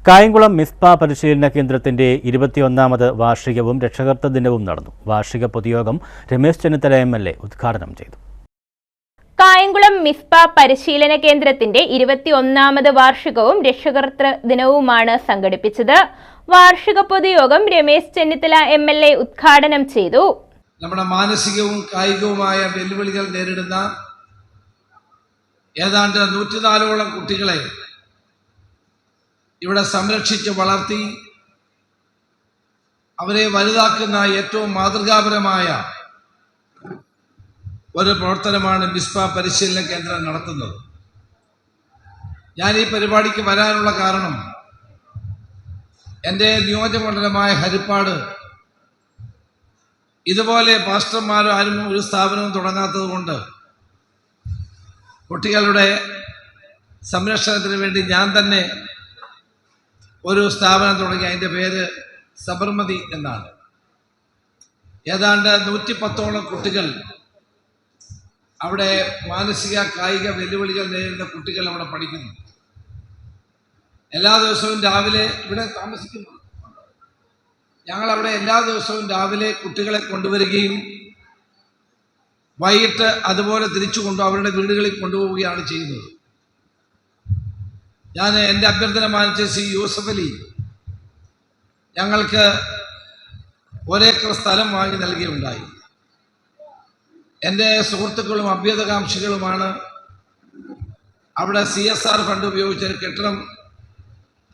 കായംകുളം മിസ്പ പരിശീലന കേന്ദ്രത്തിന്റെ 21ാമത് വാർഷികവും രക്ഷകർത്തൃ ദിനവും നടന്നു. വാർഷിക പൊതുയോഗം രമേശ് ചെന്നിത്തല MLA ഉദ്ഘാടനം ചെയ്തു. കായംകുളം മിസ്പ പരിശീലന കേന്ദ്രത്തിന്റെ 21ാമത് വാർഷികവും രക്ഷകർത്തൃ ദിനവുമാണ് സംഘടിപ്പിച്ചത്. വാർഷിക പൊതുയോഗം രമേശ് ചെന്നിത്തല MLA ഉദ്ഘാടനം ചെയ്തു. നമ്മുടെ മാനസികവും കായികവുമായ വെല്ലുവിളികൾ നേരിടുന്ന ഏതാണ്ട് 104ഓളം കുട്ടികളെ ഇവിടെ സംരക്ഷിച്ച് വളർത്തി അവരെ വലുതാക്കുന്ന ഏറ്റവും മാതൃകാപരമായ ഒരു പ്രവർത്തനമാണ് മിസ്പ പരിശീലന കേന്ദ്രം നടത്തുന്നത്. ഞാൻ ഈ പരിപാടിക്ക് വരാനുള്ള കാരണം എൻ്റെ നിയോജകമണ്ഡലമായ ഹരിപ്പാട് ഇതുപോലെ മാസ്റ്റർമാരോ ആരും ഒരു സ്ഥാപനവും തുടങ്ങാത്തത് കൊണ്ട് കുട്ടികളുടെ സംരക്ഷണത്തിന് വേണ്ടി ഞാൻ തന്നെ ഒരു സ്ഥാപനം തുടങ്ങി. അതിൻ്റെ പേര് സബർമതി എന്നാണ്. ഏതാണ്ട് 110ഓളം കുട്ടികൾ അവിടെ മാനസിക കായിക വെല്ലുവിളികൾ നേരിടുന്ന കുട്ടികൾ അവിടെ പഠിക്കുന്നു. എല്ലാ ദിവസവും രാവിലെ ഇവിടെ താമസിക്കുന്നു. ഞങ്ങളവിടെ എല്ലാ ദിവസവും രാവിലെ കുട്ടികളെ കൊണ്ടുവരികയും വൈകിട്ട് അതുപോലെ തിരിച്ചു അവരുടെ വീടുകളിൽ കൊണ്ടുപോവുകയാണ് ചെയ്യുന്നത്. ഞാൻ എൻ്റെ അഭ്യർത്ഥന മാനിച്ച ശ്രീ യൂസഫ് അലി ഞങ്ങൾക്ക് 1 ഏക്കർ സ്ഥലം വാങ്ങി നൽകുകയുണ്ടായി. എൻ്റെ സുഹൃത്തുക്കളും അഭ്യുതകാംക്ഷികളുമാണ് അവിടെ CSR ഫണ്ട് ഉപയോഗിച്ച് കെട്ടിടം,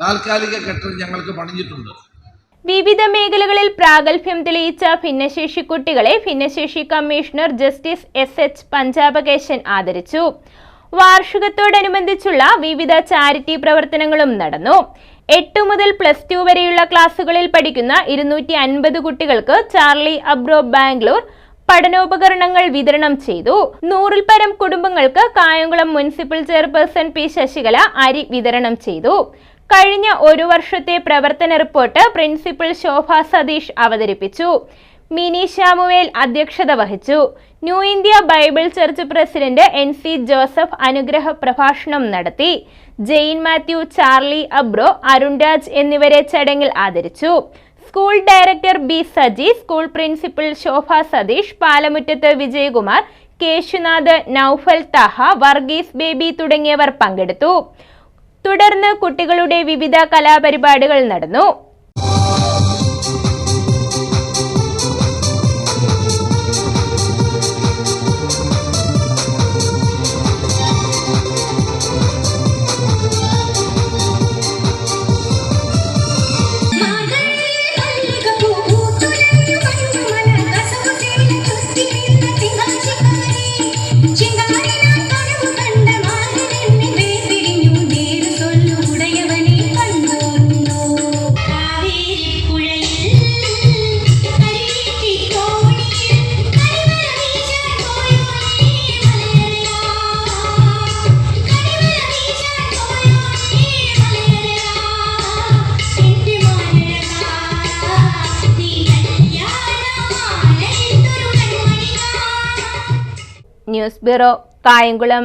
താൽക്കാലിക കെട്ടിടം ഞങ്ങൾക്ക് പണിഞ്ഞിട്ടുണ്ട്. വിവിധ മേഖലകളിൽ പ്രാഗൽഭ്യം തെളിയിച്ച ഭിന്നശേഷി കുട്ടികളെ ഭിന്നശേഷി കമ്മീഷണർ ജസ്റ്റിസ് SH പഞ്ചാബകേശൻ ആദരിച്ചു. വാർഷികത്തോടനുബന്ധിച്ചുള്ള വിവിധ ചാരിറ്റി പ്രവർത്തനങ്ങളും നടന്നു. 8 മുതൽ +2 വരെയുള്ള ക്ലാസുകളിൽ പഠിക്കുന്ന 250 കുട്ടികൾക്ക് ചാർലി അബ്രോ ബാംഗ്ലൂർ പഠനോപകരണങ്ങൾ വിതരണം ചെയ്തു. 100-ൽ പരം കുടുംബങ്ങൾക്ക് Kayamkulam municipal chairperson P Sasikala അരി വിതരണം ചെയ്തു. കഴിഞ്ഞ 1 വർഷത്തെ പ്രവർത്തന റിപ്പോർട്ട് പ്രിൻസിപ്പൽ ശോഭ സതീഷ് അവതരിപ്പിച്ചു. മിനി ശാമുവേൽ അധ്യക്ഷത വഹിച്ചു. New India Bible Church president NC Joseph അനുഗ്രഹ പ്രഭാഷണം നടത്തി. ജെയിൻ മാത്യു, ചാർലി അബ്രോ, അരുൺരാജ് എന്നിവരെ ചടങ്ങിൽ ആദരിച്ചു. School director B Saji, school principal Shobha Satheesh, Palamuttath Vijayakumar, Keshunath, Noufal Thaha, Varghese Baby തുടങ്ങിയവർ പങ്കെടുത്തു. തുടർന്ന് കുട്ടികളുടെ വിവിധ കലാപരിപാടികൾ നടന്നു. News bureau, Kayamkulam.